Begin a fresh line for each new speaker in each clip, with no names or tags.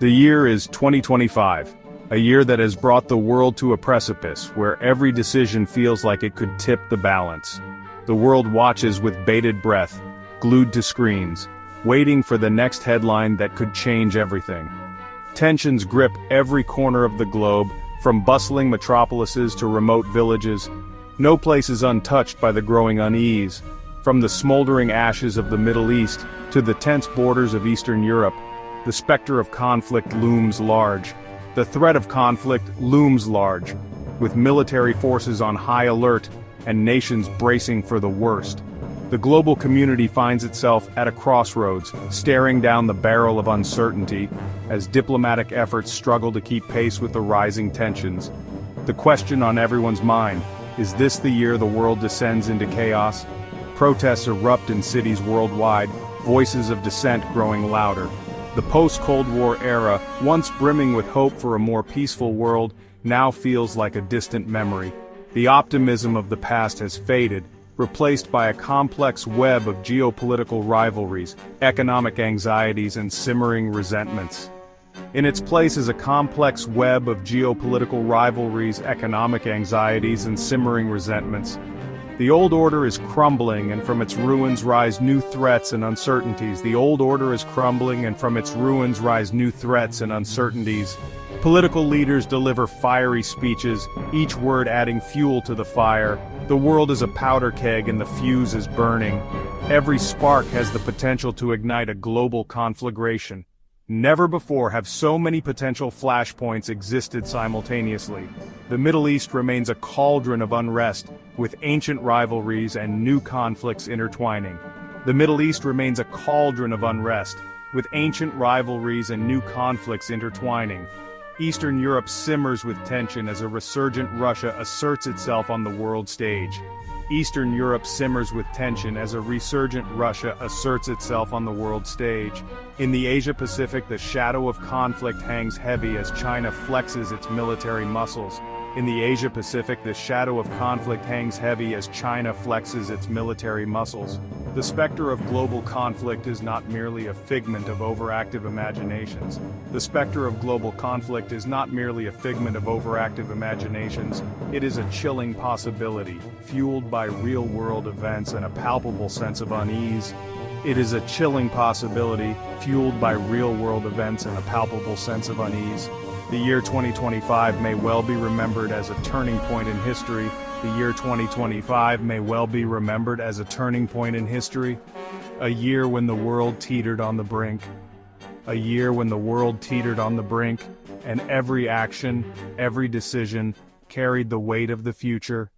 The year is 2025, a year that has brought the world to a precipice where every decision feels like it could tip the balance. The world watches with bated breath, glued to screens, waiting for the next headline that could change everything. Tensions grip every corner of the globe, from bustling metropolises to remote villages. No place is untouched by the growing unease. From the smoldering ashes of the Middle East to the tense borders of Eastern Europe, the specter of conflict looms large. The threat of conflict looms large, with military forces on high alert and nations bracing for the worst. The global community finds itself at a crossroads, staring down the barrel of uncertainty, as diplomatic efforts struggle to keep pace with the rising tensions. The question on everyone's mind: is this the year the world descends into chaos? Protests erupt in cities worldwide, voices of dissent growing louder. The post-Cold War era, once brimming with hope for a more peaceful world, now feels like a distant memory. The optimism of the past has faded, replaced by a complex web of geopolitical rivalries, economic anxieties, and simmering resentments. In its place is a complex web of geopolitical rivalries, economic anxieties, and simmering resentments. The old order is crumbling, and from its ruins rise new threats and uncertainties. The old order is crumbling, and from its ruins rise new threats and uncertainties. Political leaders deliver fiery speeches, each word adding fuel to the fire. The world is a powder keg and the fuse is burning. Every spark has the potential to ignite a global conflagration. Never before have so many potential flashpoints existed simultaneously. The Middle East remains a cauldron of unrest, with ancient rivalries and new conflicts intertwining. The Middle East remains a cauldron of unrest, with ancient rivalries and new conflicts intertwining. Eastern Europe simmers with tension as a resurgent Russia asserts itself on the world stage. Eastern Europe simmers with tension as a resurgent Russia asserts itself on the world stage. In the Asia-Pacific, the shadow of conflict hangs heavy as China flexes its military muscles. In the Asia-Pacific, the shadow of conflict hangs heavy as China flexes its military muscles. The specter of global conflict is not merely a figment of overactive imaginations. The specter of global conflict is not merely a figment of overactive imaginations. It is a chilling possibility, fueled by real-world events and a palpable sense of unease. It is a chilling possibility, fueled by real-world events and a palpable sense of unease. The year 2025 may well be remembered as a turning point in history. The year 2025 may well be remembered as a turning point in history. A year when the world teetered on the brink. A year when the world teetered on the brink, and every action, every decision, carried the weight of the future.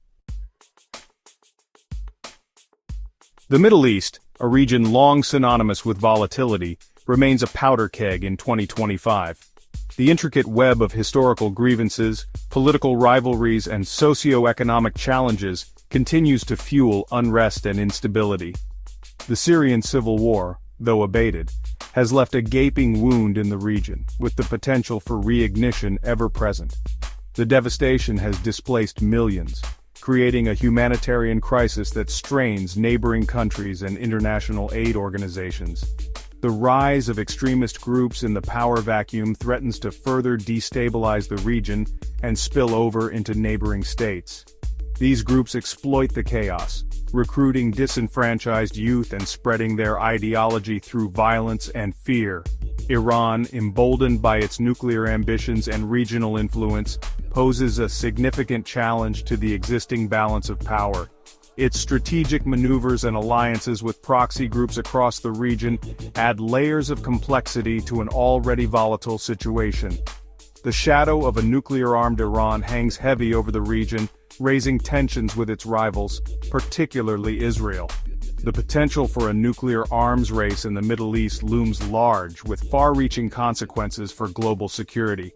The Middle East, a region long synonymous with volatility, remains a powder keg in 2025. The intricate web of historical grievances, political rivalries, and socio-economic challenges continues to fuel unrest and instability. The Syrian civil war, though abated, has left a gaping wound in the region, with the potential for reignition ever present. The devastation has displaced millions, creating a humanitarian crisis that strains neighboring countries and international aid organizations. The rise of extremist groups in the power vacuum threatens to further destabilize the region and spill over into neighboring states. These groups exploit the chaos, recruiting disenfranchised youth and spreading their ideology through violence and fear. Iran, emboldened by its nuclear ambitions and regional influence, poses a significant challenge to the existing balance of power. Its strategic maneuvers and alliances with proxy groups across the region add layers of complexity to an already volatile situation. The shadow of a nuclear-armed Iran hangs heavy over the region, raising tensions with its rivals, particularly Israel. The potential for a nuclear arms race in the Middle East looms large, with far-reaching consequences for global security.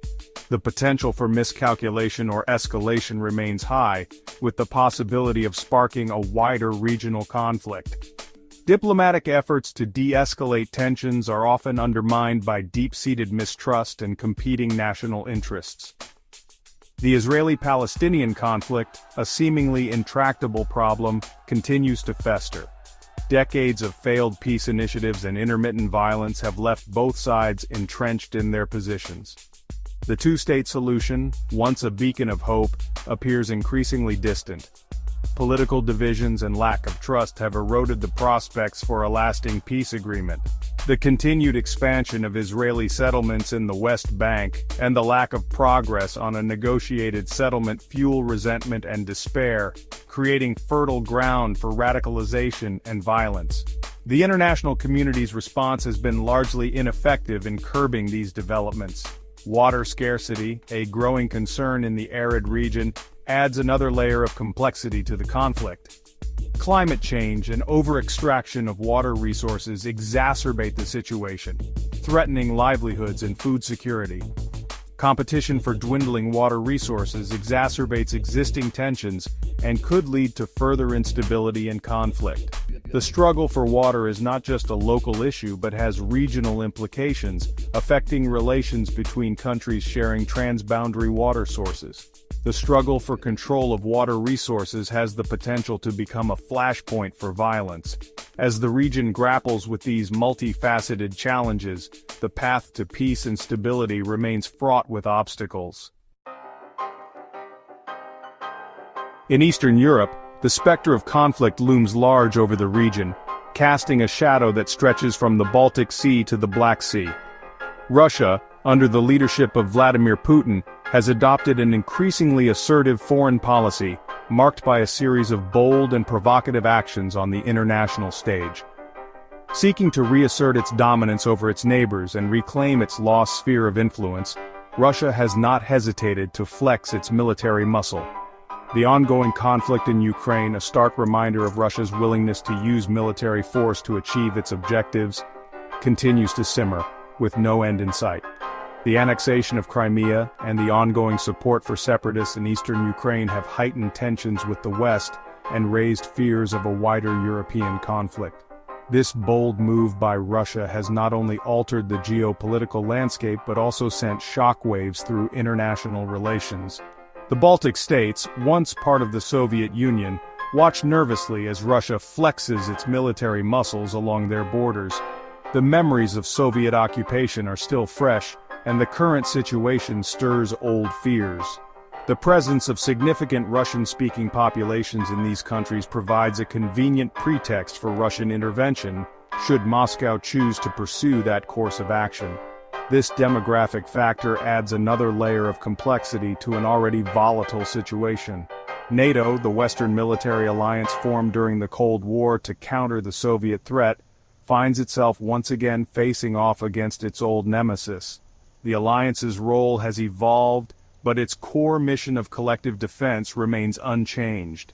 The potential for miscalculation or escalation remains high, with the possibility of sparking a wider regional conflict. Diplomatic efforts to de-escalate tensions are often undermined by deep-seated mistrust and competing national interests. The Israeli-Palestinian conflict, a seemingly intractable problem, continues to fester. Decades of failed peace initiatives and intermittent violence have left both sides entrenched in their positions. The two-state solution, once a beacon of hope, appears increasingly distant. Political divisions and lack of trust have eroded the prospects for a lasting peace agreement. The continued expansion of Israeli settlements in the West Bank and the lack of progress on a negotiated settlement fuel resentment and despair, creating fertile ground for radicalization and violence. The international community's response has been largely ineffective in curbing these developments. Water scarcity, a growing concern in the arid region, adds another layer of complexity to the conflict. Climate change and over-extraction of water resources exacerbate the situation, threatening livelihoods and food security. Competition for dwindling water resources exacerbates existing tensions and could lead to further instability and conflict. The struggle for water is not just a local issue but has regional implications, affecting relations between countries sharing transboundary water sources. The struggle for control of water resources has the potential to become a flashpoint for violence. As the region grapples with these multifaceted challenges, the path to peace and stability remains fraught with obstacles. In Eastern Europe, the specter of conflict looms large over the region, casting a shadow that stretches from the Baltic Sea to the Black Sea. Russia, under the leadership of Vladimir Putin, has adopted an increasingly assertive foreign policy, marked by a series of bold and provocative actions on the international stage. Seeking to reassert its dominance over its neighbors and reclaim its lost sphere of influence, Russia has not hesitated to flex its military muscle. The ongoing conflict in Ukraine, a stark reminder of Russia's willingness to use military force to achieve its objectives, continues to simmer, with no end in sight. The annexation of Crimea and the ongoing support for separatists in eastern Ukraine have heightened tensions with the West and raised fears of a wider European conflict. This bold move by Russia has not only altered the geopolitical landscape but also sent shockwaves through international relations. The Baltic states, once part of the Soviet Union, watch nervously as Russia flexes its military muscles along their borders. The memories of Soviet occupation are still fresh, and the current situation stirs old fears. The presence of significant Russian-speaking populations in these countries provides a convenient pretext for Russian intervention, should Moscow choose to pursue that course of action. This demographic factor adds another layer of complexity to an already volatile situation. NATO, the Western military alliance formed during the Cold War to counter the Soviet threat, finds itself once again facing off against its old nemesis. The alliance's role has evolved, but its core mission of collective defense remains unchanged.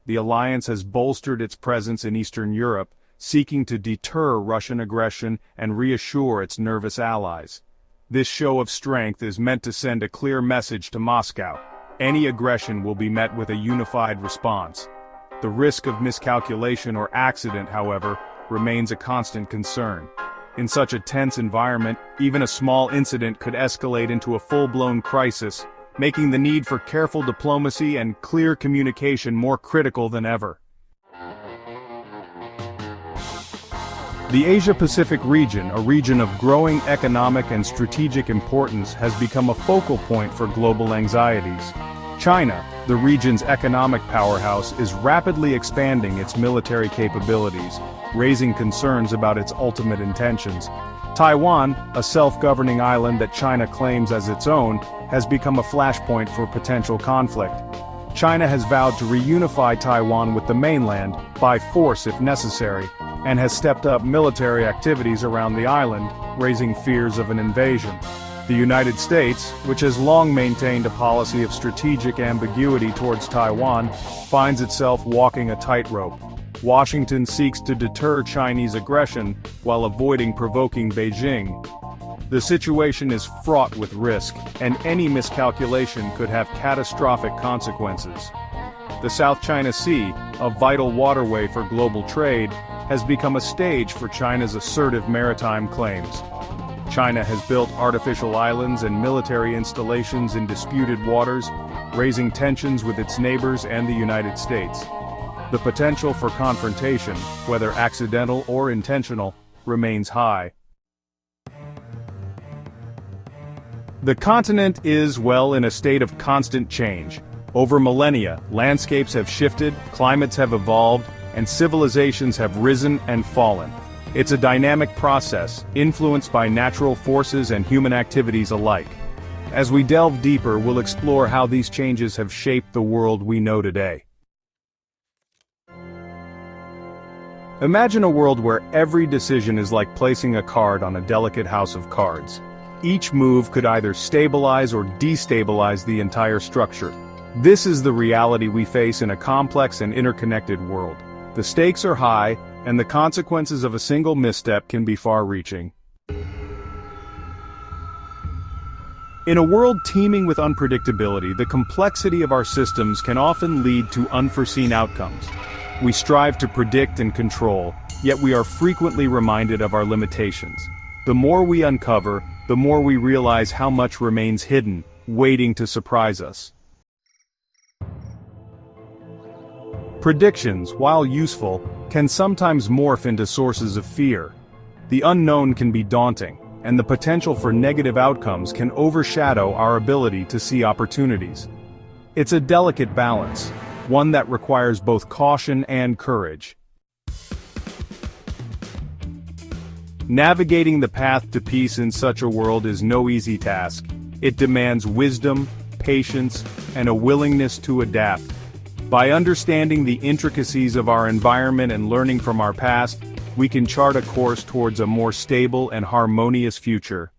The alliance has bolstered its presence in Eastern Europe, seeking to deter Russian aggression and reassure its nervous allies. This show of strength is meant to send a clear message to Moscow. Any aggression will be met with a unified response. The risk of miscalculation or accident, however, remains a constant concern. In such a tense environment, even a small incident could escalate into a full-blown crisis, making the need for careful diplomacy and clear communication more critical than ever. The Asia-Pacific region, a region of growing economic and strategic importance, has become a focal point for global anxieties. China, the region's economic powerhouse, is rapidly expanding its military capabilities, raising concerns about its ultimate intentions. Taiwan, a self-governing island that China claims as its own, has become a flashpoint for potential conflict. China has vowed to reunify Taiwan with the mainland, by force if necessary, and has stepped up military activities around the island, raising fears of an invasion. The United States, which has long maintained a policy of strategic ambiguity towards Taiwan, finds itself walking a tightrope. Washington seeks to deter Chinese aggression while avoiding provoking Beijing. The situation is fraught with risk, and any miscalculation could have catastrophic consequences. The South China Sea, a vital waterway for global trade, has become a stage for China's assertive maritime claims. China has built artificial islands and military installations in disputed waters, raising tensions with its neighbors and the United States. The potential for confrontation, whether accidental or intentional, remains high. The continent is, well, in a state of constant change. Over millennia, landscapes have shifted, climates have evolved, and civilizations have risen and fallen. It's a dynamic process, influenced by natural forces and human activities alike. As we delve deeper, we'll explore how these changes have shaped the world we know today. Imagine a world where every decision is like placing a card on a delicate house of cards. Each move could either stabilize or destabilize the entire structure. This is the reality we face in a complex and interconnected world. The stakes are high, and the consequences of a single misstep can be far-reaching. In a world teeming with unpredictability, the complexity of our systems can often lead to unforeseen outcomes. We strive to predict and control, yet we are frequently reminded of our limitations. The more we uncover, the more we realize how much remains hidden, waiting to surprise us. Predictions, while useful, can sometimes morph into sources of fear. The unknown can be daunting, and the potential for negative outcomes can overshadow our ability to see opportunities. It's a delicate balance, one that requires both caution and courage. Navigating the path to peace in such a world is no easy task. It demands wisdom, patience, and a willingness to adapt. By understanding the intricacies of our environment and learning from our past, we can chart a course towards a more stable and harmonious future.